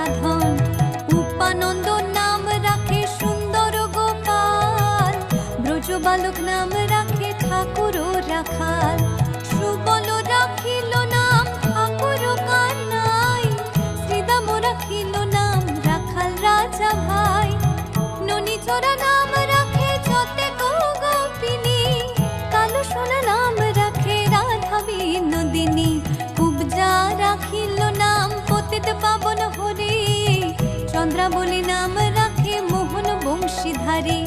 রাধাধন। উপানন্দ নাম রাখে সুন্দর গোপাল, ব্রজ বালক নাম রাখে ঠাকুর রাখাল। সুবল রাখিল নাম ঠাকুর কানাই, শ্রীদাম রাখিল নাম রাখাল রাজা ভাই। ননীচরা নাম রাখে যতে গোপিনী, কালো সোনা নাম রাখে রাধা বিনোদিনী। কুবজা রাখিল নাম পতিত পাবন হরি, চন্দ্রাবলী নাম রাখে মোহন বংশীধারী।